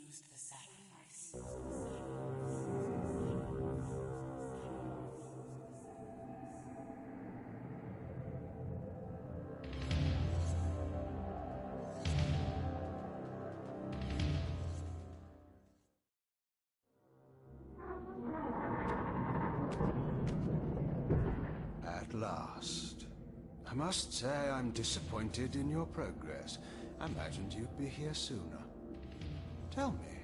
refused the sacrifice. At last. I must say I'm disappointed in your progress. I imagined you'd be here sooner. Tell me,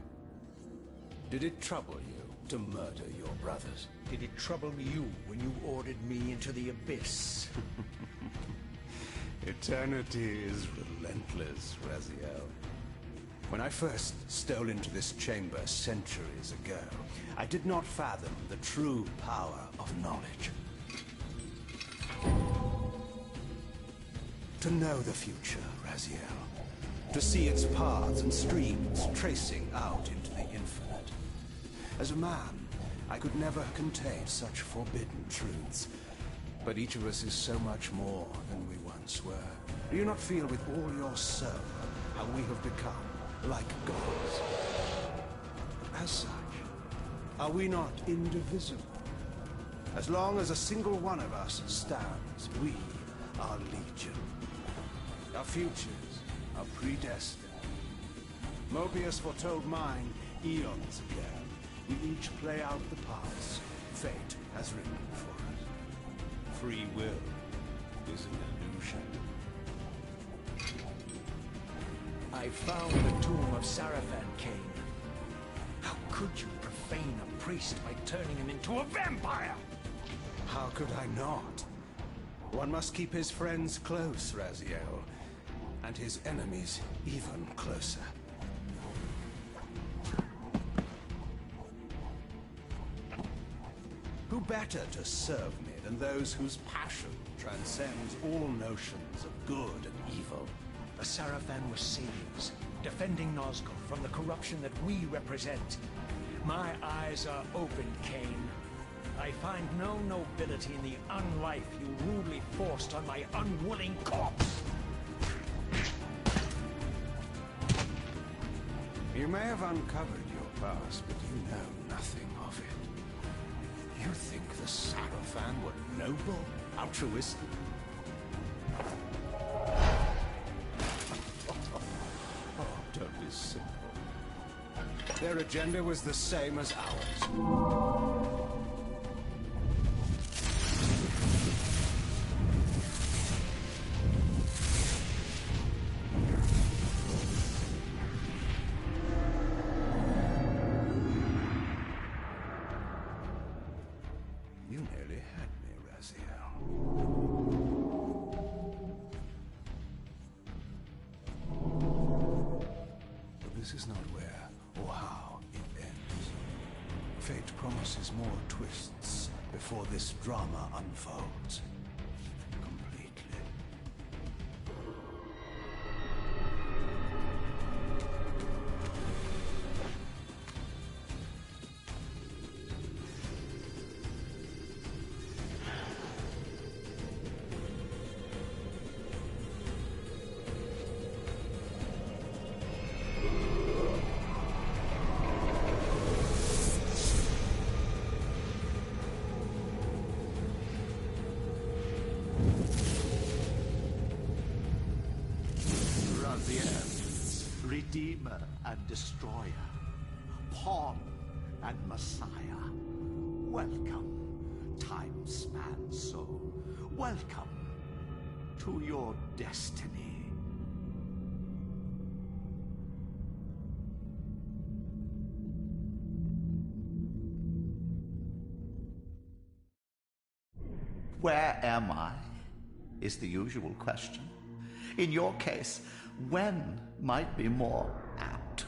did it trouble you to murder your brothers? Did it trouble you when you ordered me into the abyss? Eternity is relentless, Raziel. When I first stole into this chamber centuries ago, I did not fathom the true power of knowledge. To know the future, Raziel. To see its paths and streams tracing out into the infinite. As a man, I could never contain such forbidden truths. But each of us is so much more than we once were. Do you not feel with all your soul how we have become like gods? As such, are we not indivisible? As long as a single one of us stands, we are legion. Our futures are predestined. Mobius foretold mine eons ago. We each play out the parts fate has written for us. Free will is an illusion. I found the tomb of Sarafan, Kain. How could you profane a priest by turning him into a vampire? How could I not? One must keep his friends close, Raziel, and his enemies even closer. Who better to serve me than those whose passion transcends all notions of good and evil? The Sarafan were saviors, defending Nazgul from the corruption that we represent. My eyes are open, Kain. I find no nobility in the unlife you rudely forced on my unwilling corpse. You may have uncovered your past, but you know nothing of it. You think the Sarafan were noble, altruistic? Oh, don't be simple. Their agenda was the same as ours. This is not where or how it ends. Fate promises more twists before this drama unfolds completely. Redeemer and Destroyer, Pawn and Messiah. Welcome, time-span soul. Welcome to your destiny. Where am I? Is the usual question. In your case, when might be more apt.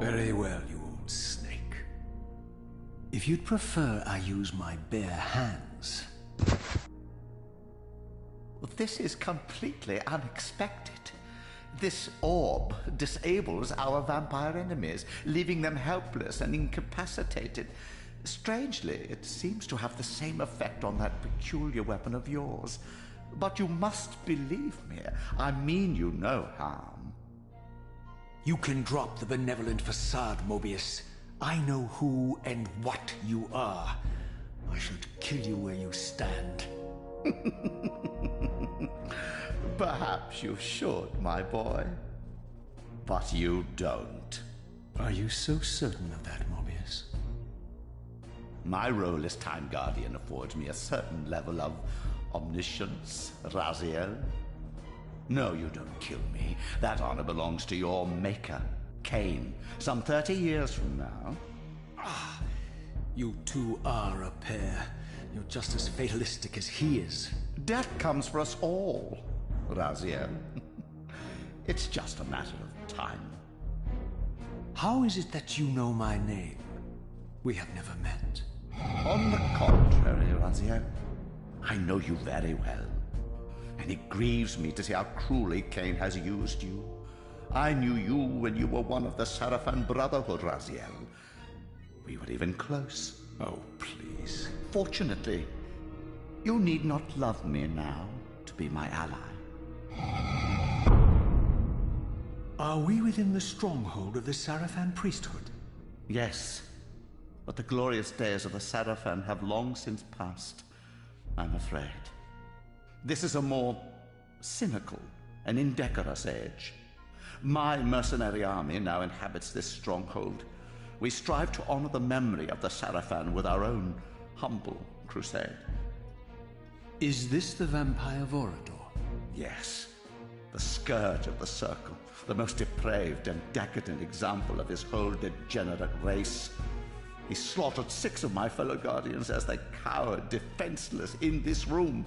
Very well, you old snake. If you'd prefer I use my bare hands... This is completely unexpected. This orb disables our vampire enemies, leaving them helpless and incapacitated. Strangely, it seems to have the same effect on that peculiar weapon of yours. But you must believe me. I mean you no harm. You can drop the benevolent facade, Mobius. I know who and what you are. I should kill you where you stand. Perhaps you should, my boy. But you don't. Are you so certain of that, Mobius? My role as Time Guardian affords me a certain level of omniscience, Raziel. No, you don't kill me. That honor belongs to your maker, Kain, some 30 years from now. You two are a pair. You're just as fatalistic as he is. Death comes for us all, Raziel. It's just a matter of time. How is it that you know my name? We have never met. On the contrary, Raziel, I know you very well. And it grieves me to see how cruelly Kain has used you. I knew you when you were one of the Sarafan Brotherhood, Raziel. We were even close. Oh, please. Fortunately, you need not love me now to be my ally. Are we within the stronghold of the Sarafan priesthood? Yes, but the glorious days of the Sarafan have long since passed, I'm afraid. This is a more cynical and indecorous age. My mercenary army now inhabits this stronghold. We strive to honor the memory of the Sarafan with our own humble crusade. Is this the vampire Vorador? Yes, the scourge of the Circle, the most depraved and decadent example of his whole degenerate race. He slaughtered 6 of my fellow Guardians as they cowered defenseless in this room.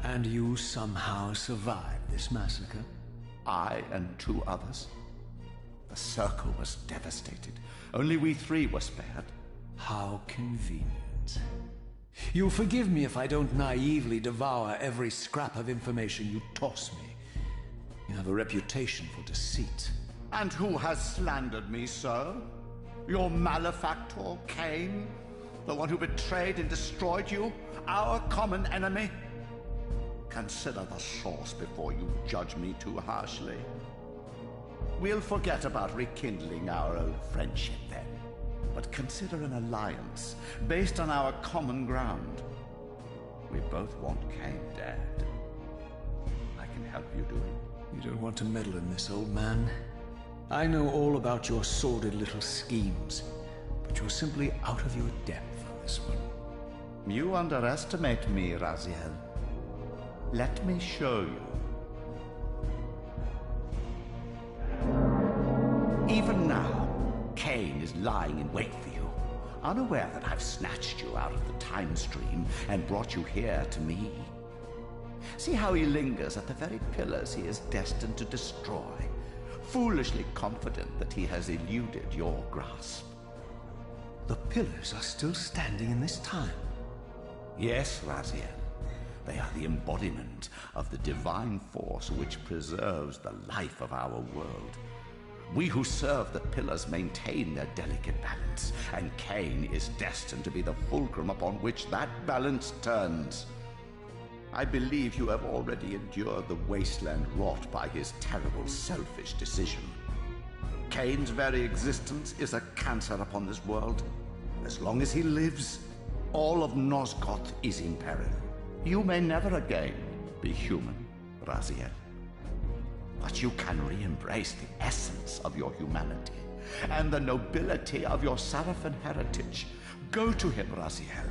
And you somehow survived this massacre? I and 2 others. The Circle was devastated. Only we 3 were spared. How convenient. You'll forgive me if I don't naively devour every scrap of information you toss me. You have a reputation for deceit. And who has slandered me so? Your malefactor, Kain? The one who betrayed and destroyed you? Our common enemy? Consider the source before you judge me too harshly. We'll forget about rekindling our old friendship then. But consider an alliance based on our common ground. We both want Kain dead. I can help you do it. You don't want to meddle in this, old man. I know all about your sordid little schemes, but you're simply out of your depth on this one. You underestimate me, Raziel. Let me show you. Even now, Kain is lying in wait for you, unaware that I've snatched you out of the time stream and brought you here to me. See how he lingers at the very pillars he is destined to destroy, foolishly confident that he has eluded your grasp. The pillars are still standing in this time. Yes, Raziel. They are the embodiment of the divine force which preserves the life of our world. We who serve the pillars maintain their delicate balance, and Kain is destined to be the fulcrum upon which that balance turns. I believe you have already endured the wasteland wrought by his terrible, selfish decision. Kain's very existence is a cancer upon this world. As long as he lives, all of Nosgoth is in peril. You may never again be human, Raziel. But you can re-embrace the essence of your humanity and the nobility of your Sarafan heritage. Go to him, Raziel,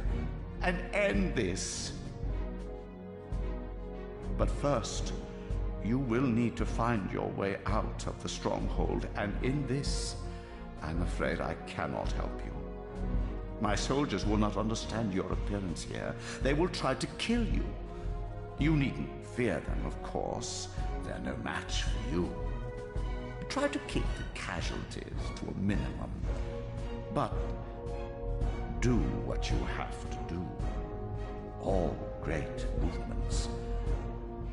and end this. But first, you will need to find your way out of the stronghold, and in this, I'm afraid I cannot help you. My soldiers will not understand your appearance here. They will try to kill you. You needn't fear them, of course. They're no match for you. Try to keep the casualties to a minimum. But do what you have to do. All great movements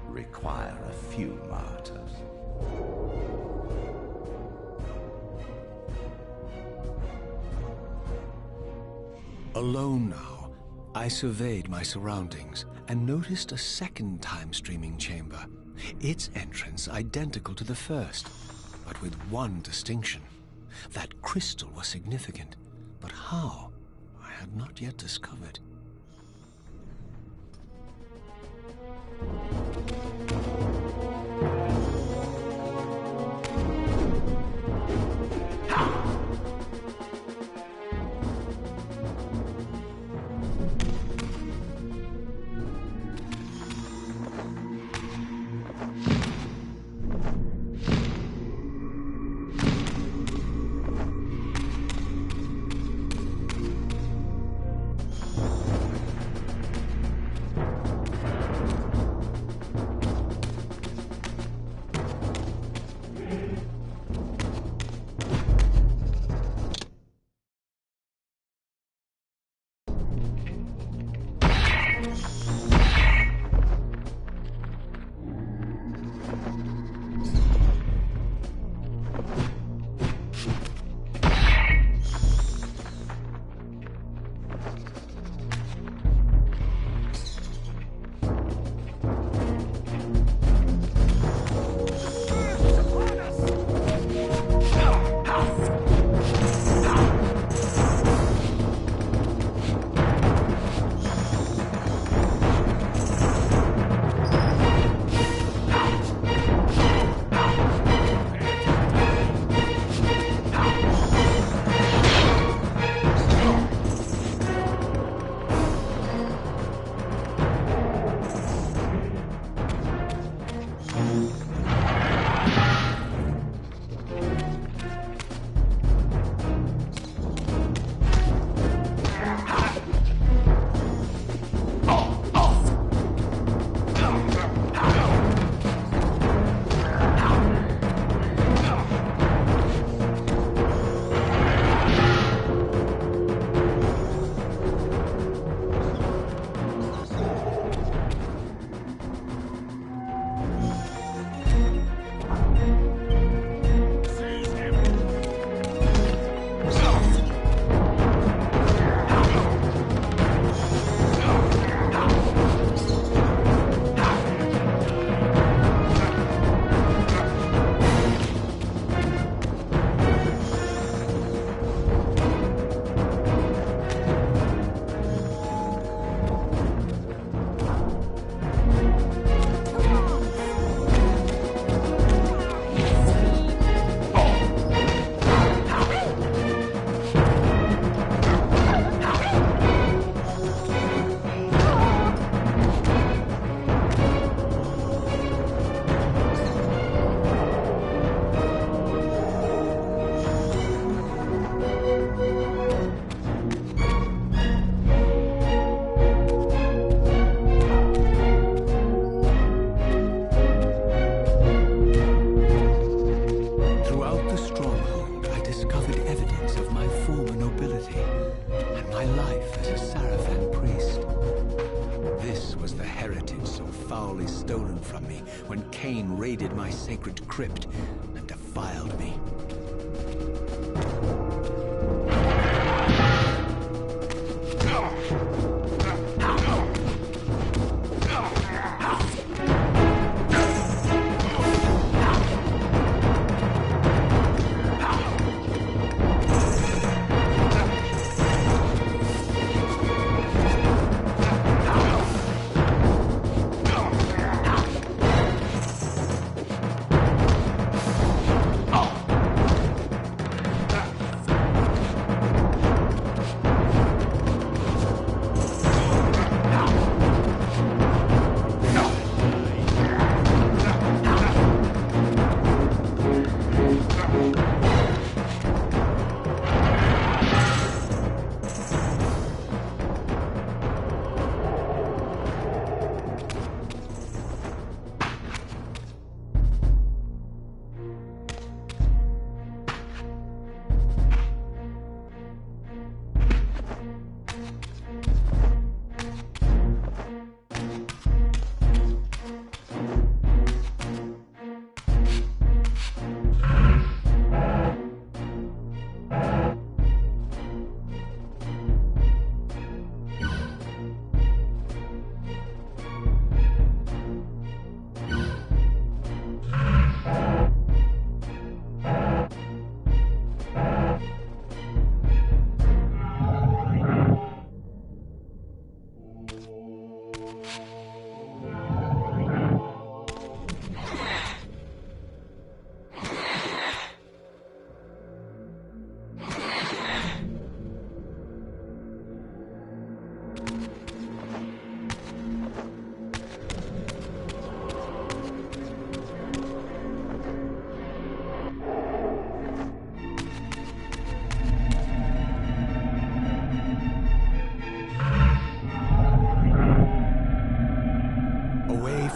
require a few martyrs. Alone now, I surveyed my surroundings and noticed a second time-streaming chamber. Its entrance identical to the first, but with one distinction. That crystal was significant, but how? I had not yet discovered. Stolen from me when Kain raided my sacred crypt and defiled me.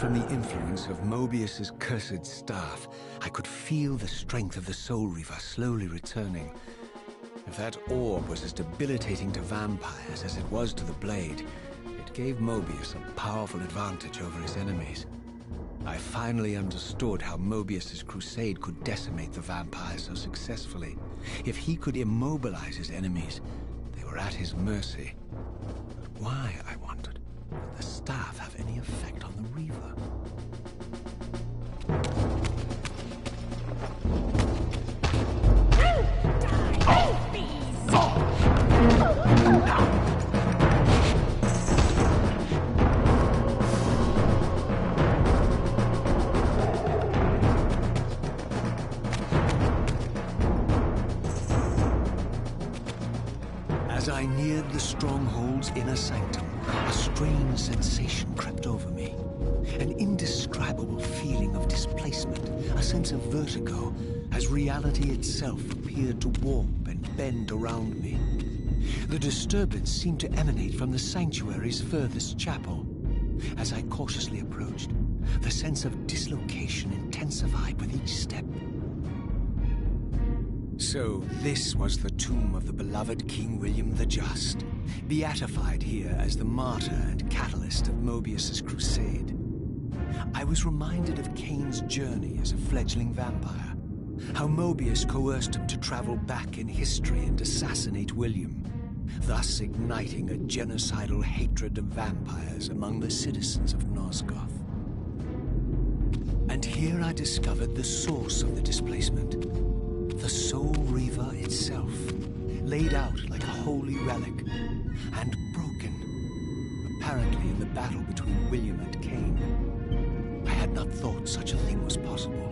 from the influence of Mobius's cursed staff, I could feel the strength of the Soul Reaver slowly returning. If that orb was as debilitating to vampires as it was to the blade, it gave Mobius a powerful advantage over his enemies. I finally understood how Mobius's crusade could decimate the vampires so successfully. If he could immobilize his enemies, they were at his mercy. But why, I wondered, would the staff have any effect on the Reaver? As I neared the stronghold's inner sanctum, a strange sensation crept over me. An indescribable feeling of displacement, a sense of vertigo, as reality itself appeared to warp and bend around me. The disturbance seemed to emanate from the sanctuary's furthest chapel. As I cautiously approached, the sense of dislocation intensified with each step. So this was the tomb of the beloved King William the Just, beatified here as the martyr and catalyst of Mobius's crusade. I was reminded of Kain's journey as a fledgling vampire, how Mobius coerced him to travel back in history and assassinate William, thus igniting a genocidal hatred of vampires among the citizens of Nosgoth. And here I discovered the source of the displacement. The Soul Reaver itself, laid out like a holy relic, and broken, apparently in the battle between William and Kain. I had not thought such a thing was possible,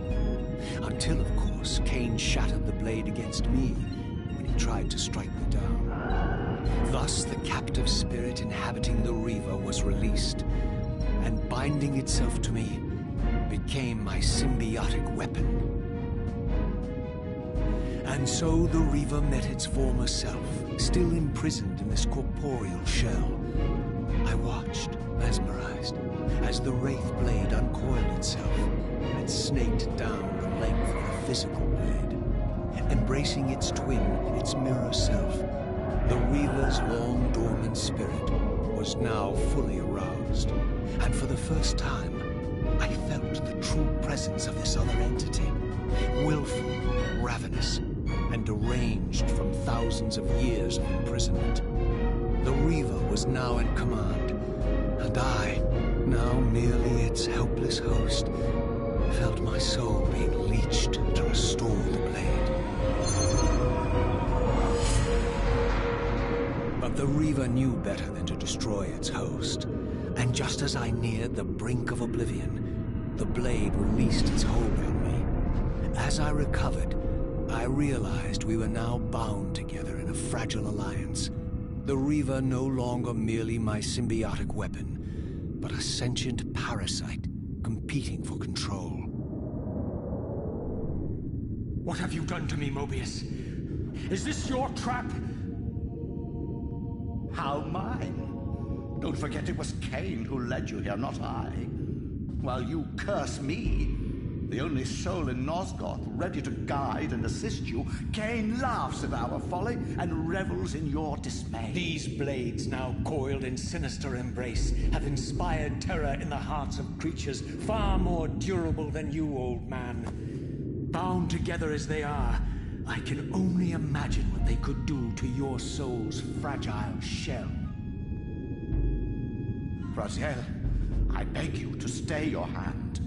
until, of course, Kain shattered the blade against me when he tried to strike me down. Thus, the captive spirit inhabiting the Reaver was released, and binding itself to me, became my symbiotic weapon. And so the Reaver met its former self, still imprisoned in this corporeal shell. I watched, mesmerized, as the Wraith blade uncoiled itself and snaked down the length of the physical blade. Embracing its twin, its mirror self, the Reaver's long dormant spirit was now fully aroused. And for the first time, I felt the true presence of this other entity, willful, ravenous, and deranged from thousands of years of imprisonment. The Reaver was now in command, and I, now merely its helpless host, felt my soul being leached to restore the blade. But the Reaver knew better than to destroy its host, and just as I neared the brink of oblivion, the blade released its hold on me. As I recovered, I realized we were now bound together in a fragile alliance. The Reaver no longer merely my symbiotic weapon, but a sentient parasite competing for control. What have you done to me, Mobius? Is this your trap? How mine? Don't forget it was Kain who led you here, not I. While you curse me, the only soul in Nosgoth ready to guide and assist you, Kain laughs at our folly and revels in your dismay. These blades, now coiled in sinister embrace, have inspired terror in the hearts of creatures far more durable than you, old man. Bound together as they are, I can only imagine what they could do to your soul's fragile shell. Raziel, I beg you to stay your hand.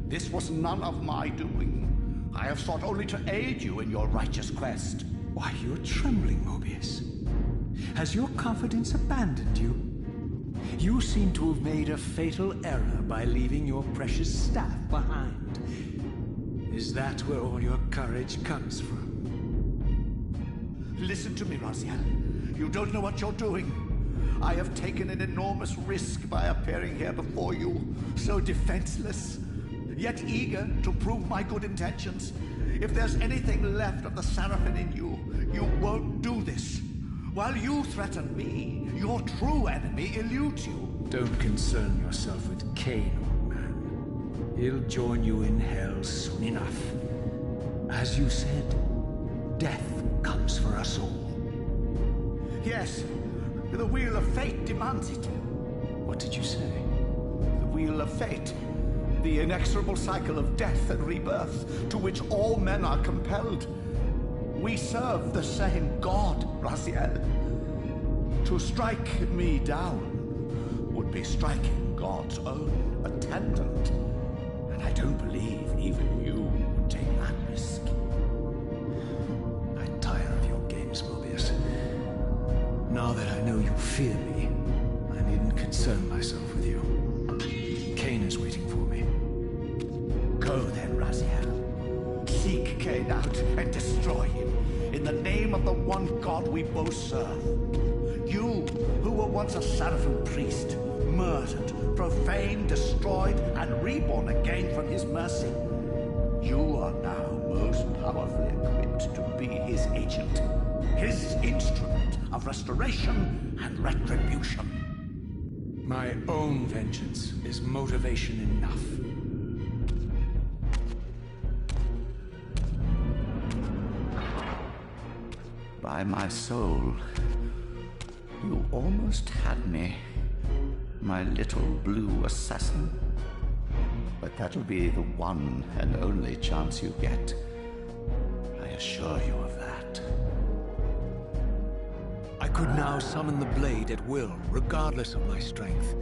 This was none of my doing. I have sought only to aid you in your righteous quest. Why, you're trembling, Mobius. Has your confidence abandoned you? You seem to have made a fatal error by leaving your precious staff behind. Is that where all your courage comes from? Listen to me, Raziel. You don't know what you're doing. I have taken an enormous risk by appearing here before you, so defenseless, yet eager to prove my good intentions. If there's anything left of the Seraphim in you, you won't do this. While you threaten me, your true enemy eludes you. Don't concern yourself with Kain, old man. He'll join you in hell soon enough. As you said, death comes for us all. Yes, the wheel of fate demands it. What did you say? The wheel of fate. The inexorable cycle of death and rebirth to which all men are compelled. We serve the same God, Raziel. To strike me down would be striking God's own attendant. And I don't believe even you would take that risk. I tire of your games, Mobius. Now that I know you fear me, I needn't concern myself with you. Kain is waiting for me. Go then, Raziel. Seek Kain out and destroy him in the name of the one God we both serve. You, who were once a Seraphim priest, murdered, profaned, destroyed, and reborn again from his mercy. You are now most powerfully equipped to be his agent, his instrument of restoration and retribution. My own vengeance is motivation enough. By my soul, you almost had me, my little blue assassin. But that'll be the one and only chance you get. I assure you of that. I could now summon the blade at will, regardless of my strength.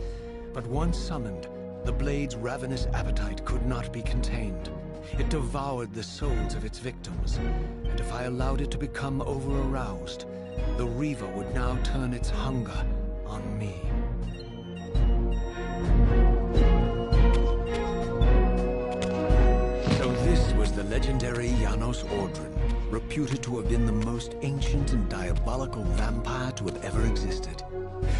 But once summoned, the blade's ravenous appetite could not be contained. It devoured the souls of its victims, and if I allowed it to become over-aroused, the Reaver would now turn its hunger on me. So this was the legendary Janos Ordrin, reputed to have been the most ancient and diabolical vampire to have ever existed.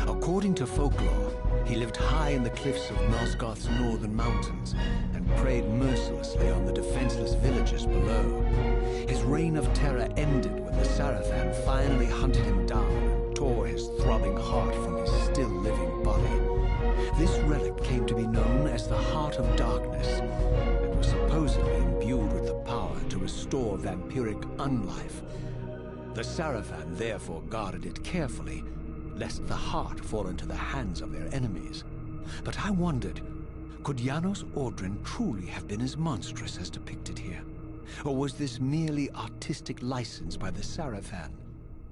According to folklore, he lived high in the cliffs of Nosgoth's northern mountains and preyed mercilessly on the defenseless villagers below. His reign of terror ended when the Sarafan finally hunted him down and tore his throbbing heart from his still-living body. This relic came to be known as the Heart of Darkness and was supposedly imbued with the power to restore vampiric unlife. The Sarafan therefore guarded it carefully, lest the heart fall into the hands of their enemies. But I wondered, could Janos Ordrin truly have been as monstrous as depicted here? Or was this merely artistic license by the Sarafan,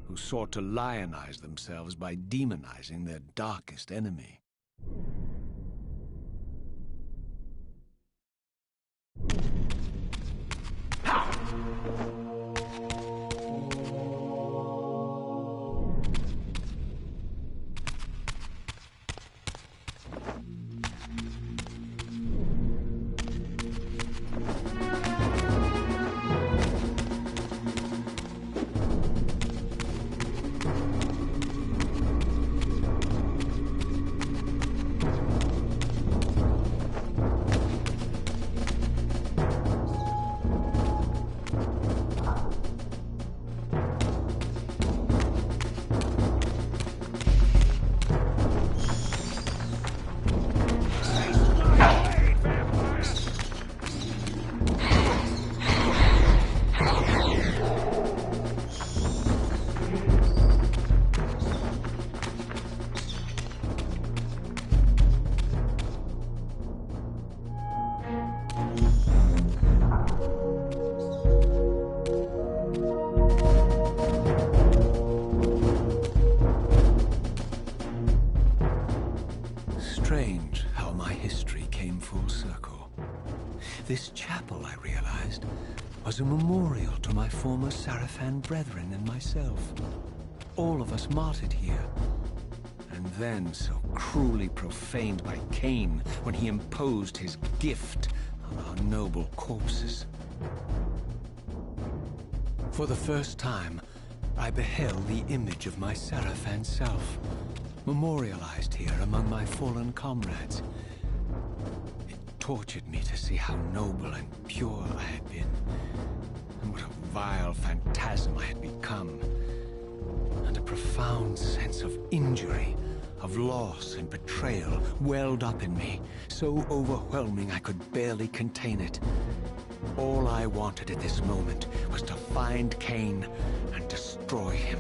who sought to lionize themselves by demonizing their darkest enemy? Strange how my history came full circle. This chapel, I realized, was a memorial to my former Sarafan brethren and myself. All of us martyred here, and then so cruelly profaned by Kain when he imposed his gift on our noble corpses. For the first time, I beheld the image of my Sarafan self, memorialized here among my fallen comrades. It tortured me to see how noble and pure I had been, and what a vile phantasm I had become, and a profound sense of injury of loss and betrayal welled up in me, so overwhelming I could barely contain it. All I wanted at this moment was to find Kain and destroy him.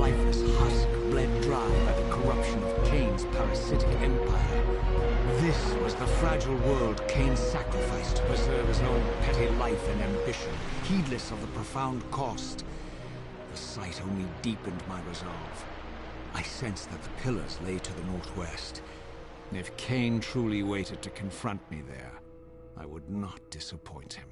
lifeless husk bled dry by the corruption of Kain's parasitic empire. This was the fragile world Kain sacrificed to preserve his own petty life and ambition, heedless of the profound cost. The sight only deepened my resolve. I sensed that the pillars lay to the northwest. If Kain truly waited to confront me there, I would not disappoint him.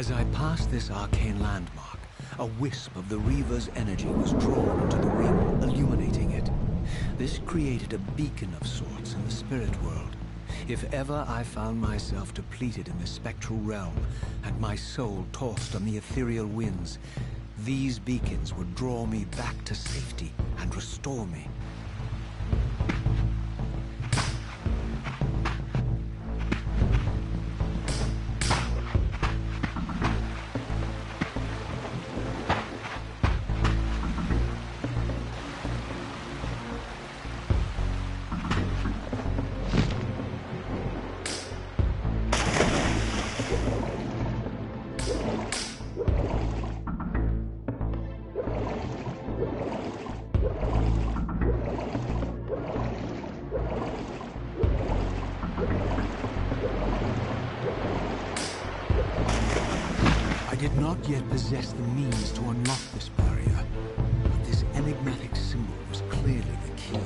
As I passed this arcane landmark, a wisp of the Reaver's energy was drawn into the ring, illuminating it. This created a beacon of sorts in the spirit world. If ever I found myself depleted in the spectral realm, and my soul tossed on the ethereal winds, these beacons would draw me back to safety and restore me. I did not yet possess the means to unlock this barrier, but this enigmatic symbol was clearly the key.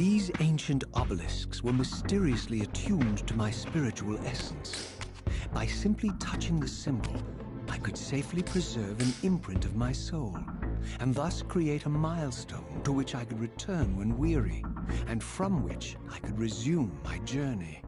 These ancient obelisks were mysteriously attuned to my spiritual essence. By simply touching the symbol, I could safely preserve an imprint of my soul, and thus create a milestone to which I could return when weary, and from which I could resume my journey.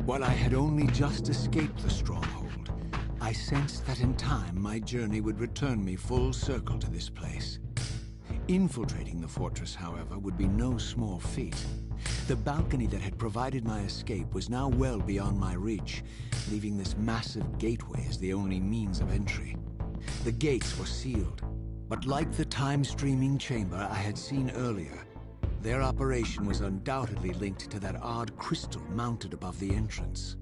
While I had only just escaped the stronghold, I sensed that in time my journey would return me full circle to this place. Infiltrating the fortress, however, would be no small feat. The balcony that had provided my escape was now well beyond my reach, leaving this massive gateway as the only means of entry. The gates were sealed, but like the time-streaming chamber I had seen earlier, their operation was undoubtedly linked to that odd crystal mounted above the entrance.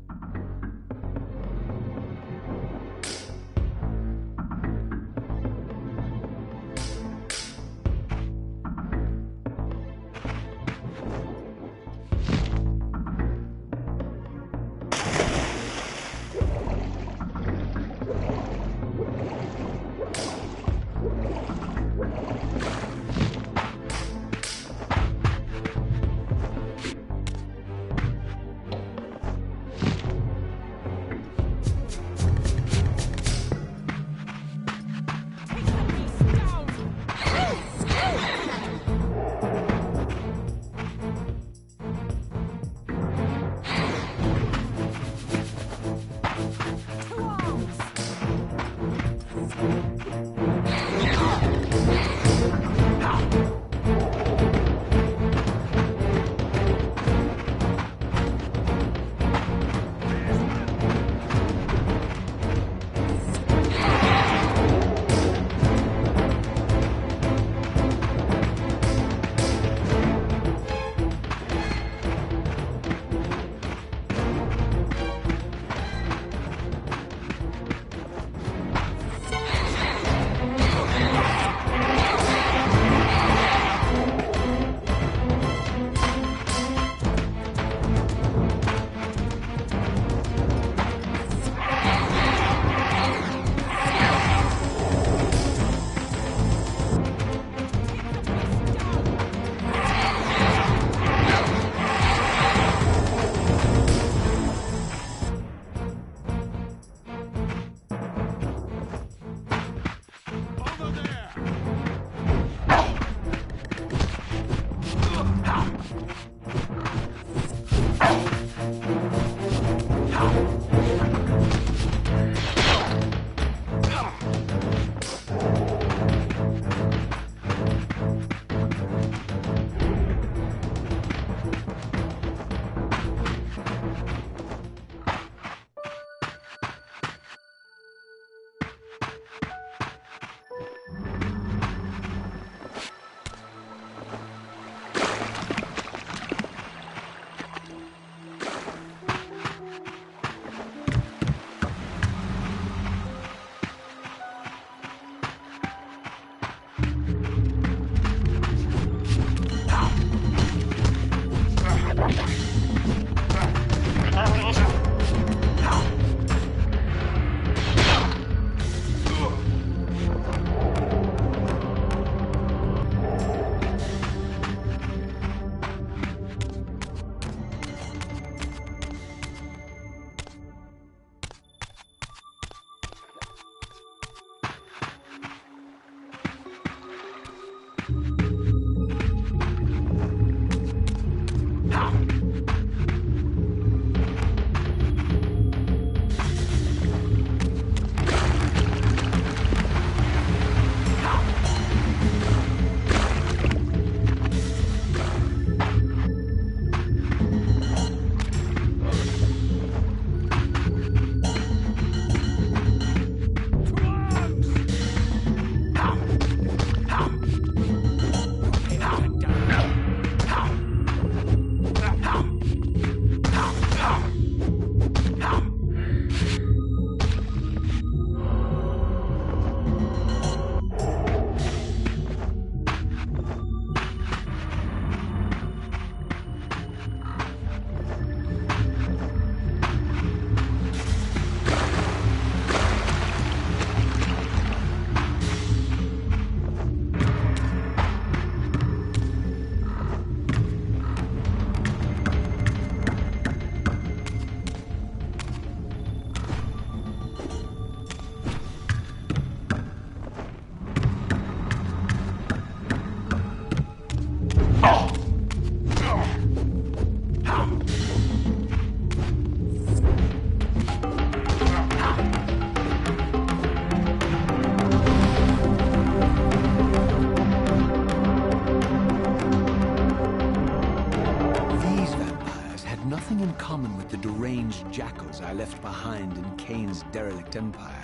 nothing in common with the deranged jackals I left behind in Kain's derelict empire.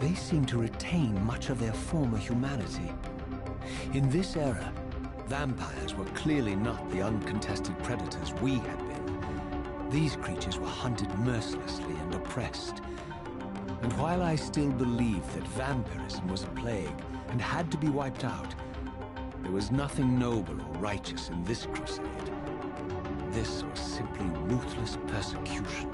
They seem to retain much of their former humanity. In this era, vampires were clearly not the uncontested predators we had been. These creatures were hunted mercilessly and oppressed. And while I still believed that vampirism was a plague and had to be wiped out, there was nothing noble or righteous in this crusade. This was simply ruthless persecution.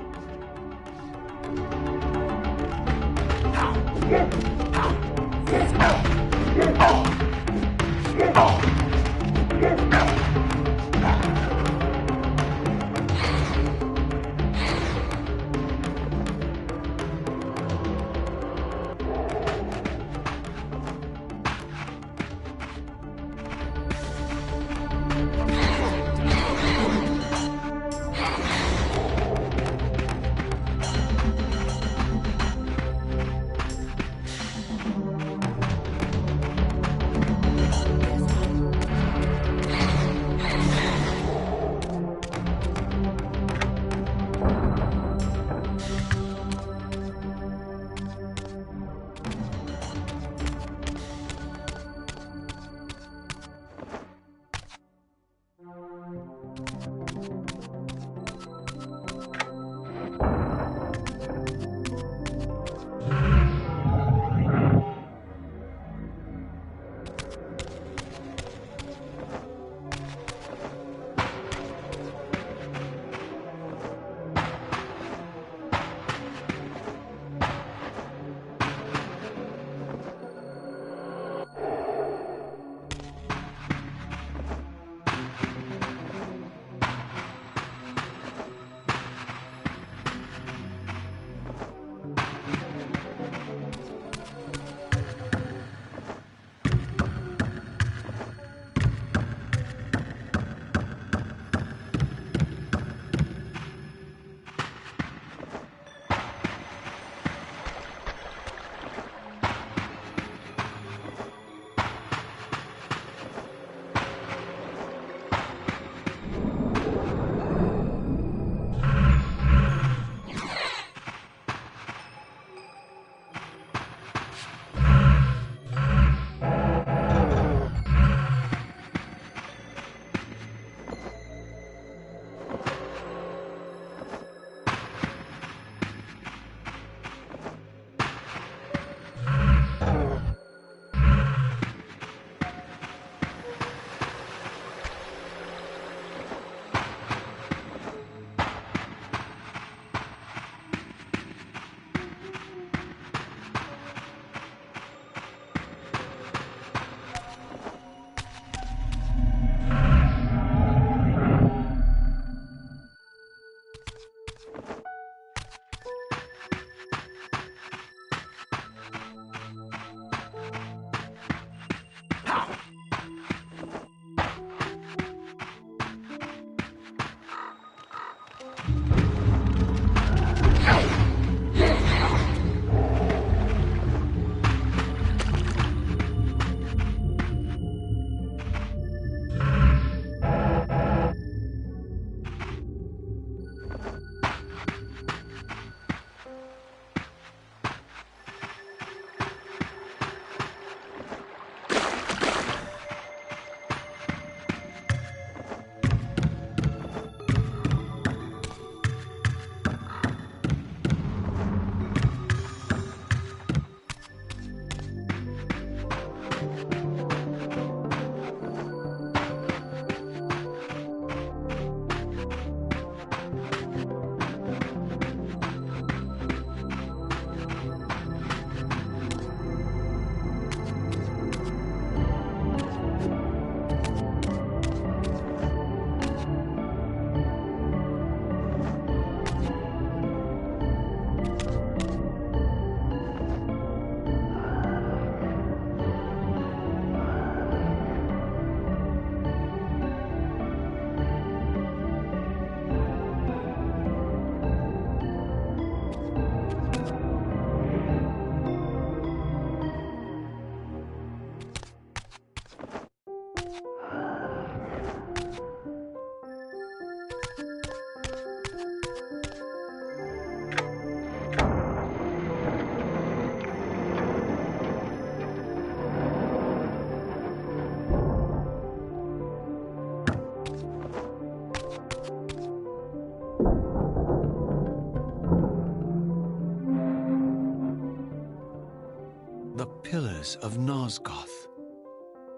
pillars of Nosgoth,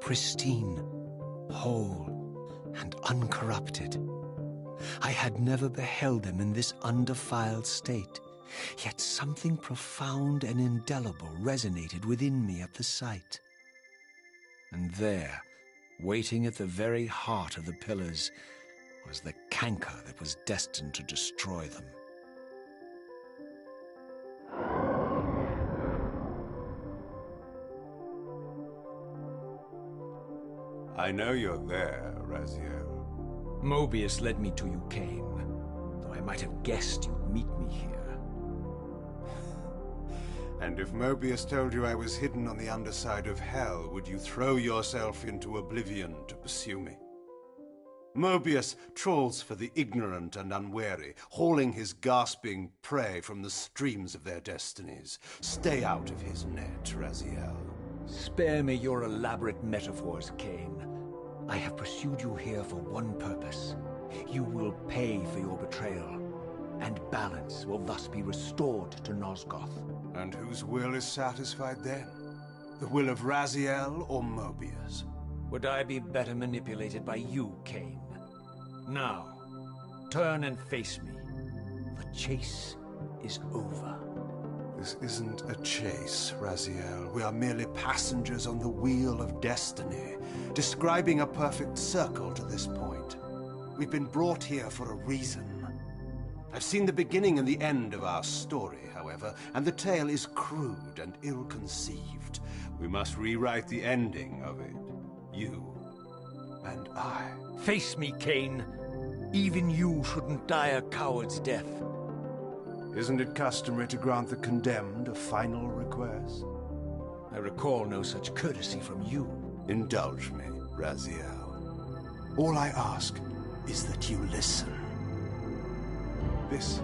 pristine, whole, and uncorrupted. I had never beheld them in this undefiled state, yet something profound and indelible resonated within me at the sight. And there, waiting at the very heart of the pillars, was the canker that was destined to destroy them. I know you're there, Raziel. Mobius led me to you, Kain, though I might have guessed you'd meet me here. And if Mobius told you I was hidden on the underside of hell, would you throw yourself into oblivion to pursue me? Mobius trawls for the ignorant and unwary, hauling his gasping prey from the streams of their destinies. Stay out of his net, Raziel. Spare me your elaborate metaphors, Kain. I have pursued you here for one purpose. You will pay for your betrayal, and balance will thus be restored to Nosgoth. And whose will is satisfied then? The will of Raziel or Mobius? Would I be better manipulated by you, Kain? Now, turn and face me. The chase is over. This isn't a chase, Raziel. We are merely passengers on the wheel of destiny, describing a perfect circle to this point. We've been brought here for a reason. I've seen the beginning and the end of our story, however, and the tale is crude and ill-conceived. We must rewrite the ending of it. You and I. Face me, Kain. Even you shouldn't die a coward's death. Isn't it customary to grant the condemned a final request? I recall no such courtesy from you. Indulge me, Raziel. All I ask is that you listen. This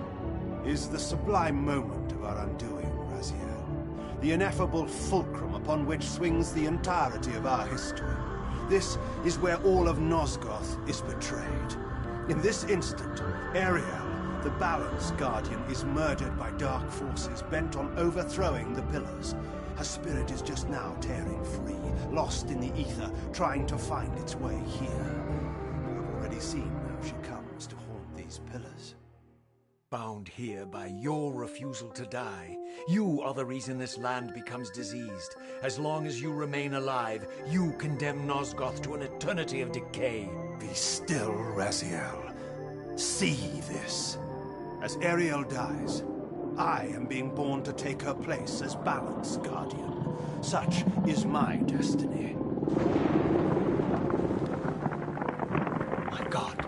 is the sublime moment of our undoing, Raziel. The ineffable fulcrum upon which swings the entirety of our history. This is where all of Nosgoth is betrayed. In this instant, Ariel, the Balance Guardian, is murdered by dark forces bent on overthrowing the Pillars. Her spirit is just now tearing free, lost in the ether, trying to find its way here. You have already seen how she comes to haunt these Pillars. Bound here by your refusal to die. You are the reason this land becomes diseased. As long as you remain alive, you condemn Nosgoth to an eternity of decay. Be still, Raziel. See this. As Ariel dies, I am being born to take her place as Balance Guardian. Such is my destiny. My God.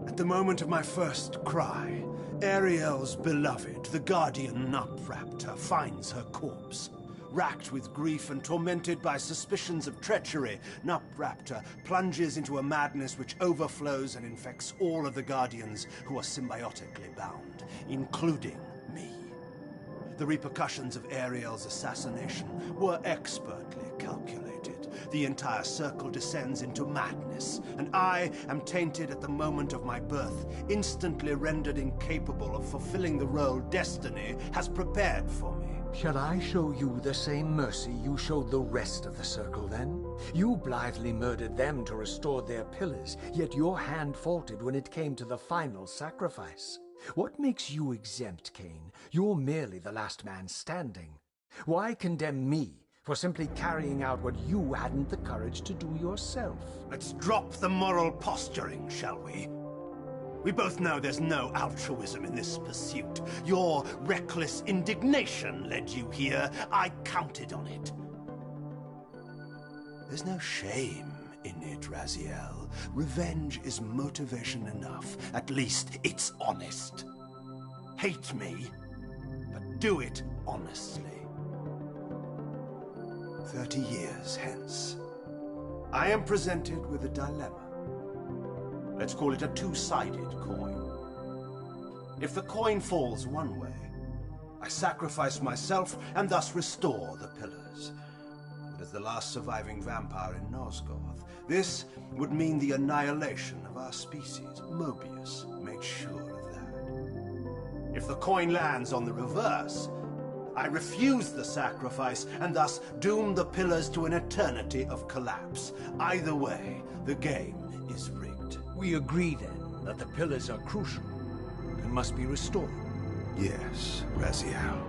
At the moment of my first cry, Ariel's beloved, the Guardian Nupraptor, finds her corpse. Racked with grief and tormented by suspicions of treachery, Nupraptor plunges into a madness which overflows and infects all of the Guardians who are symbiotically bound, including me. The repercussions of Ariel's assassination were expertly calculated. The entire circle descends into madness, and I am tainted at the moment of my birth, instantly rendered incapable of fulfilling the role destiny has prepared for me. Shall I show you the same mercy you showed the rest of the circle, then? You blithely murdered them to restore their pillars, yet your hand faltered when it came to the final sacrifice. What makes you exempt, Kain? You're merely the last man standing. Why condemn me for simply carrying out what you hadn't the courage to do yourself? Let's drop the moral posturing, shall we? We both know there's no altruism in this pursuit. Your reckless indignation led you here. I counted on it. There's no shame in it, Raziel. Revenge is motivation enough. At least it's honest. Hate me, but do it honestly. 30 years hence, I am presented with a dilemma. Let's call it a two-sided coin. If the coin falls one way, I sacrifice myself and thus restore the Pillars. But as the last surviving vampire in Nosgoth, this would mean the annihilation of our species. Mobius made sure of that. If the coin lands on the reverse, I refuse the sacrifice and thus doom the pillars to an eternity of collapse. Either way, the game is rigged. We agree then that the pillars are crucial and must be restored. Yes, Raziel.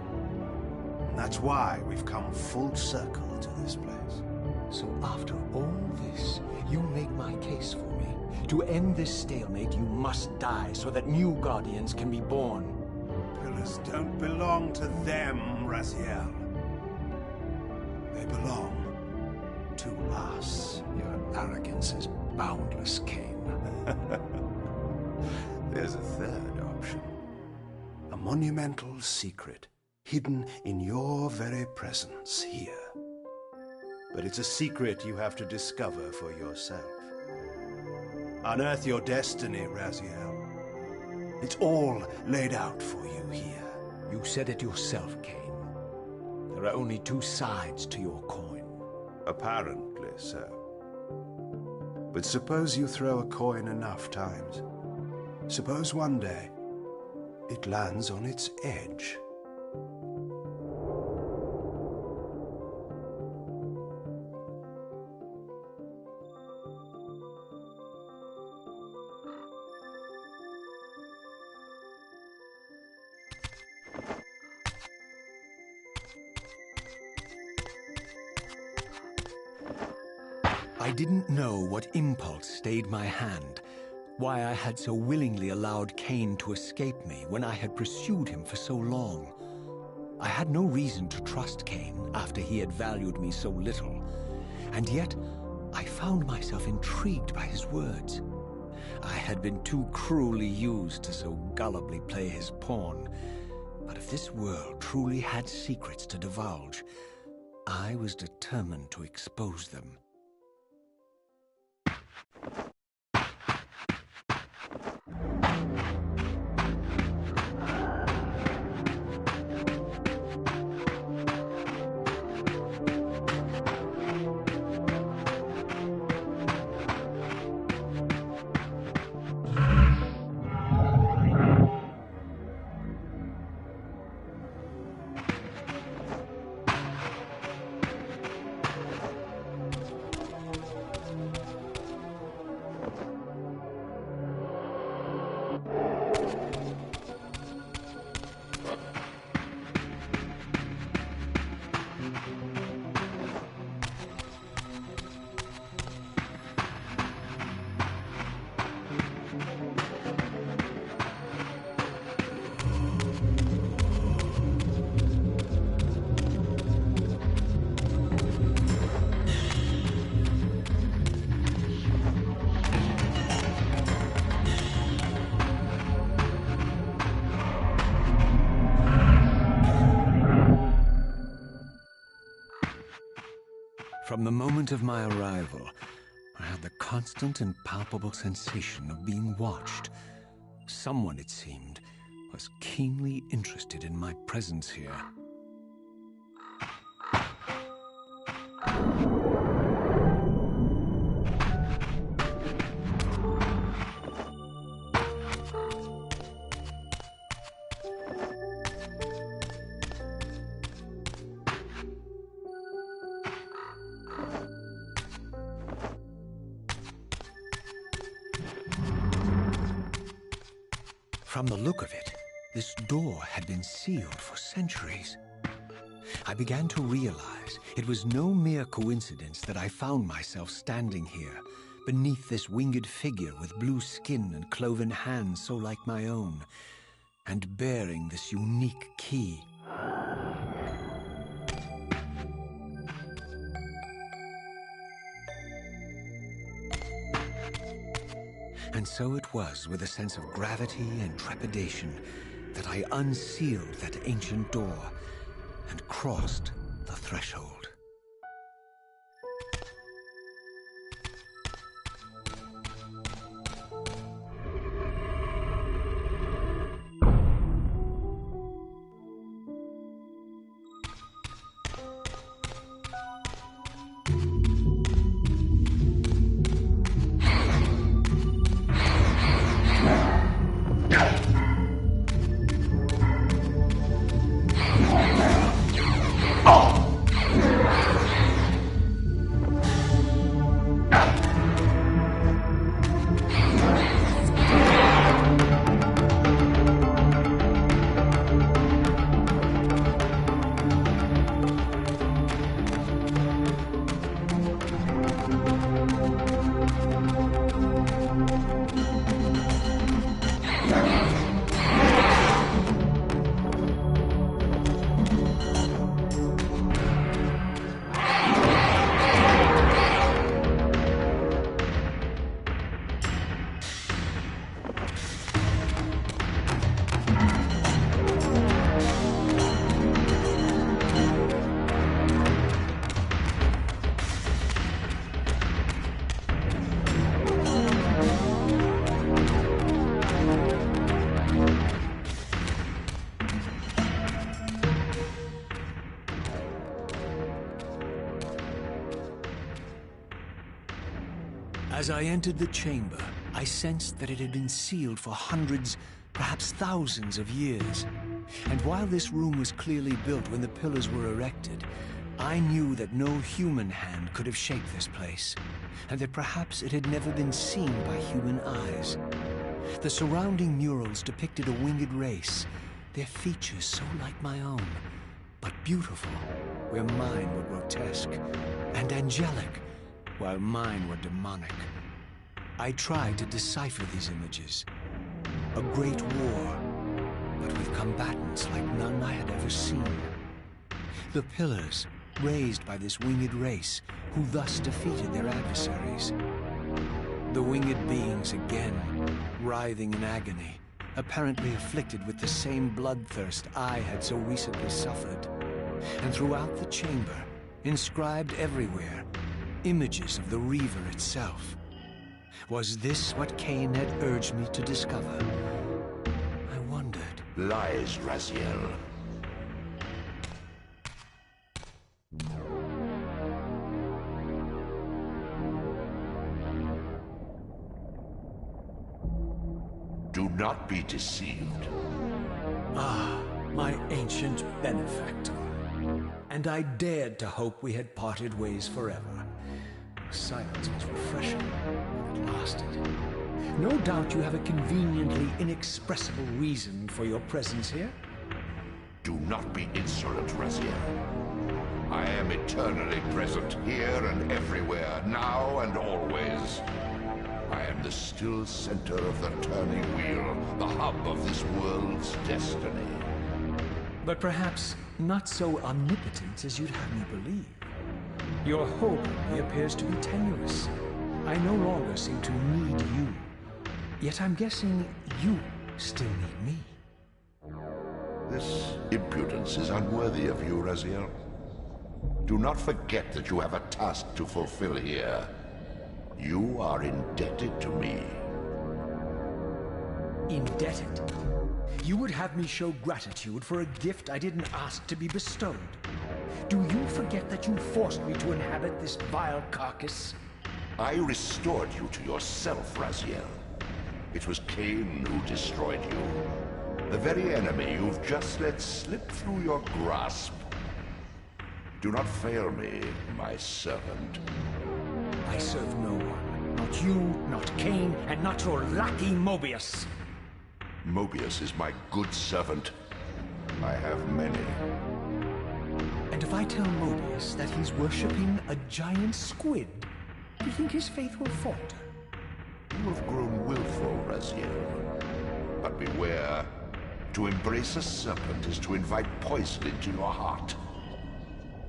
That's why we've come full circle to this place. So after all this, you make my case for me. To end this stalemate, you must die so that new Guardians can be born. Pillars don't belong to them, Raziel. They belong to us. Your arrogance is boundless, Kain. There's a third option. A monumental secret, hidden in your very presence here. But it's a secret you have to discover for yourself. Unearth your destiny, Raziel. It's all laid out for you here. You said it yourself, Kain. There are only two sides to your coin. Apparently so. But suppose you throw a coin enough times. Suppose one day it lands on its edge. I didn't know what impulse stayed my hand, why I had so willingly allowed Kain to escape me when I had pursued him for so long. I had no reason to trust Kain after he had valued me so little, and yet I found myself intrigued by his words. I had been too cruelly used to so gullibly play his pawn, but if this world truly had secrets to divulge, I was determined to expose them. From the moment of my arrival, I had the constant and palpable sensation of being watched. Someone, it seemed, was keenly interested in my presence here. From the look of it, this door had been sealed for centuries. I began to realize it was no mere coincidence that I found myself standing here, beneath this winged figure with blue skin and cloven hands so like my own, and bearing this unique key. And so it was with a sense of gravity and trepidation that I unsealed that ancient door and crossed the threshold. As I entered the chamber, I sensed that it had been sealed for hundreds, perhaps thousands of years. And while this room was clearly built when the pillars were erected, I knew that no human hand could have shaped this place, and that perhaps it had never been seen by human eyes. The surrounding murals depicted a winged race, their features so like my own, but beautiful, where mine were grotesque, and angelic, while mine were demonic. I tried to decipher these images. A great war, but with combatants like none I had ever seen. The pillars, raised by this winged race, who thus defeated their adversaries. The winged beings again, writhing in agony, apparently afflicted with the same bloodthirst I had so recently suffered. And throughout the chamber, inscribed everywhere, images of the Reaver itself. Was this what Kain had urged me to discover? I wondered. Lies, Raziel. Do not be deceived. Ah, my ancient benefactor. And I dared to hope we had parted ways forever. The silence was refreshing, and it lasted. No doubt you have a conveniently inexpressible reason for your presence here. Do not be insolent, Raziel. I am eternally present, here and everywhere, now and always. I am the still center of the turning wheel, the hub of this world's destiny. But perhaps not so omnipotent as you'd have me believe. Your hope in me appears to be tenuous. I no longer seem to need you. Yet I'm guessing you still need me. This impudence is unworthy of you, Raziel. Do not forget that you have a task to fulfill here. You are indebted to me. Indebted? You would have me show gratitude for a gift I didn't ask to be bestowed. Do you forget that you forced me to inhabit this vile carcass? I restored you to yourself, Raziel. It was Kain who destroyed you. The very enemy you've just let slip through your grasp. Do not fail me, my servant. I serve no one. Not you, not Kain, and not your lackey Mobius. Mobius is my good servant. I have many. And if I tell Mobius that he's worshipping a giant squid, do you think his faith will falter? You have grown willful, Raziel. But beware. To embrace a serpent is to invite poison into your heart.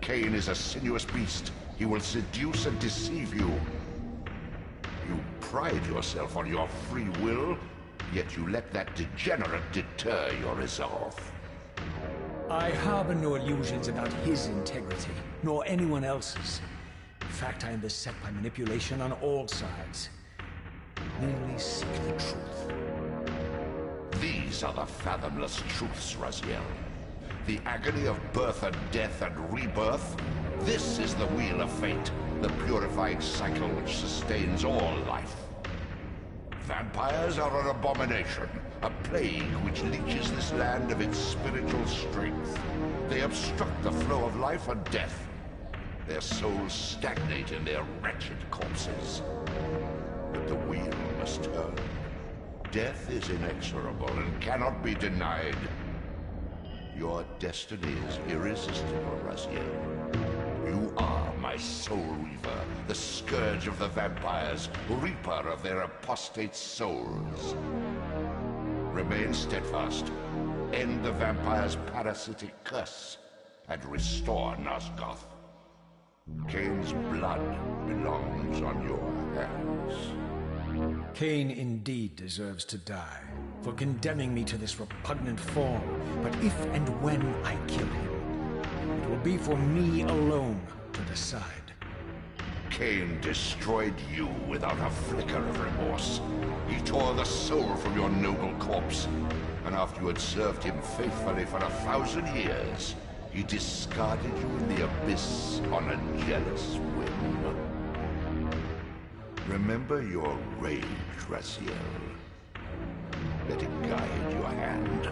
Kain is a sinuous beast. He will seduce and deceive you. You pride yourself on your free will, yet you let that degenerate deter your resolve. I harbor no illusions about his integrity, nor anyone else's. In fact, I am beset by manipulation on all sides. Merely seek the truth. These are the fathomless truths, Raziel. The agony of birth and death and rebirth. This is the wheel of fate, the purifying cycle which sustains all life. Vampires are an abomination, a plague which leeches this land of its spiritual strength. They obstruct the flow of life and death. Their souls stagnate in their wretched corpses. But the wheel must turn. Death is inexorable and cannot be denied. Your destiny is irresistible, Raziel. You are my soul weaver, the scourge of the vampires, reaper of their apostate souls. Remain steadfast, end the vampire's parasitic curse, and restore Nosgoth. Kain's blood belongs on your hands. Kain indeed deserves to die for condemning me to this repugnant form, but if and when I kill him, it will be for me alone to decide. Kain destroyed you without a flicker of remorse. He tore the soul from your noble corpse, and after you had served him faithfully for 1,000 years, he discarded you in the abyss on a jealous whim. Remember your rage, Raziel. Let it guide your hand.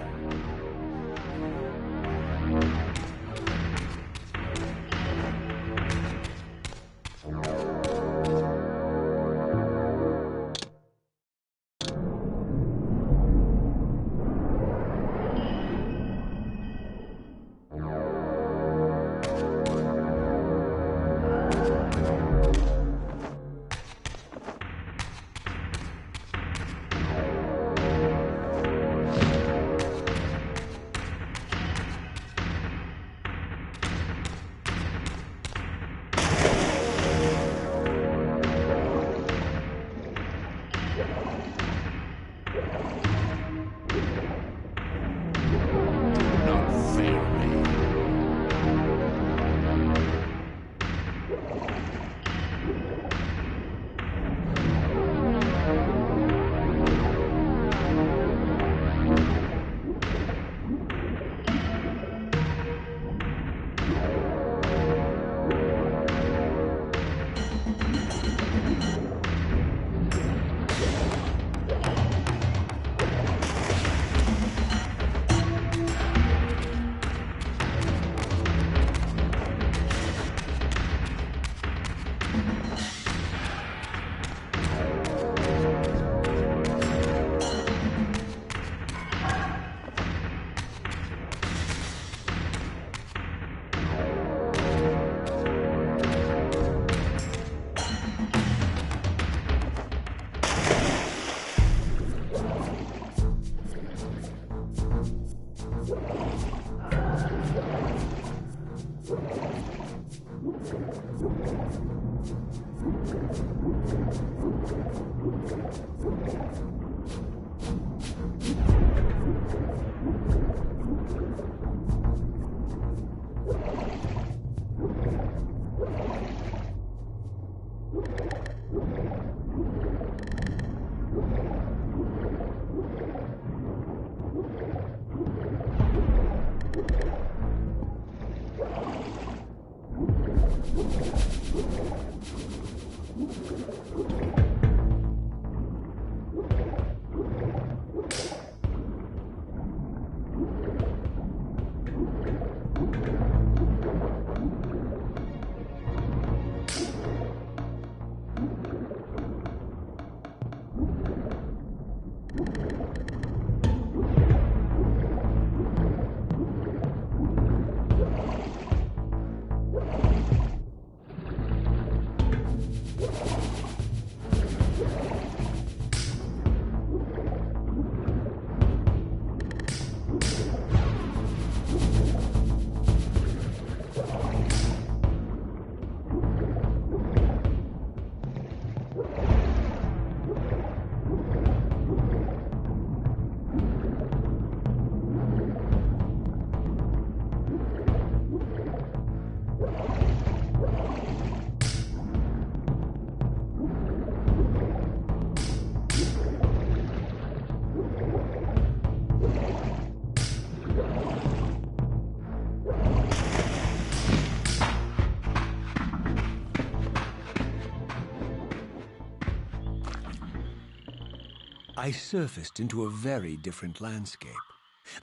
I surfaced into a very different landscape.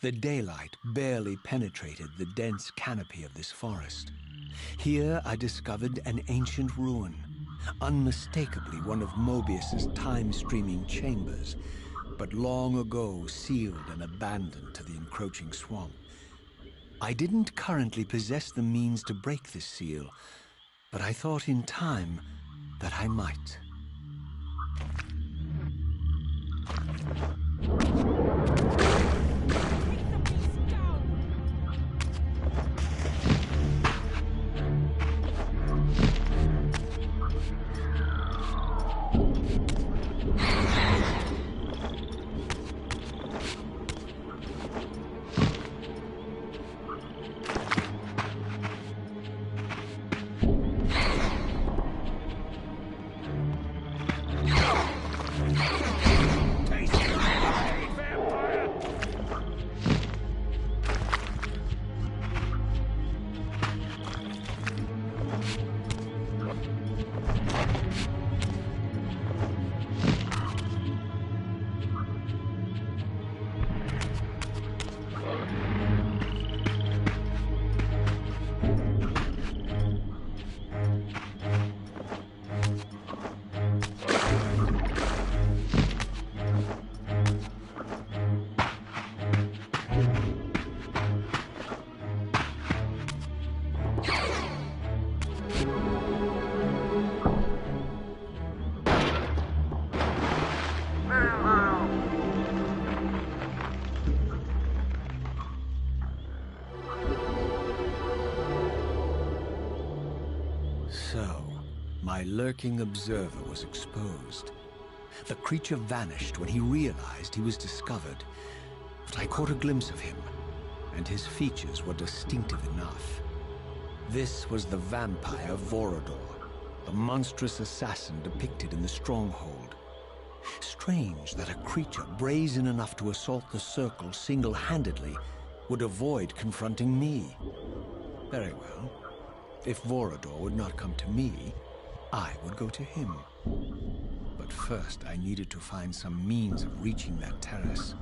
The daylight barely penetrated the dense canopy of this forest. Here I discovered an ancient ruin, unmistakably one of Mobius's time-streaming chambers, but long ago sealed and abandoned to the encroaching swamp. I didn't currently possess the means to break this seal, but I thought in time that I might. My lurking observer was exposed. The creature vanished when he realized he was discovered, but I caught a glimpse of him, and his features were distinctive enough. This was the vampire Vorador, the monstrous assassin depicted in the stronghold. Strange that a creature brazen enough to assault the Circle single-handedly would avoid confronting me. Very well. If Vorador would not come to me, I would go to him. But first I needed to find some means of reaching that terrace.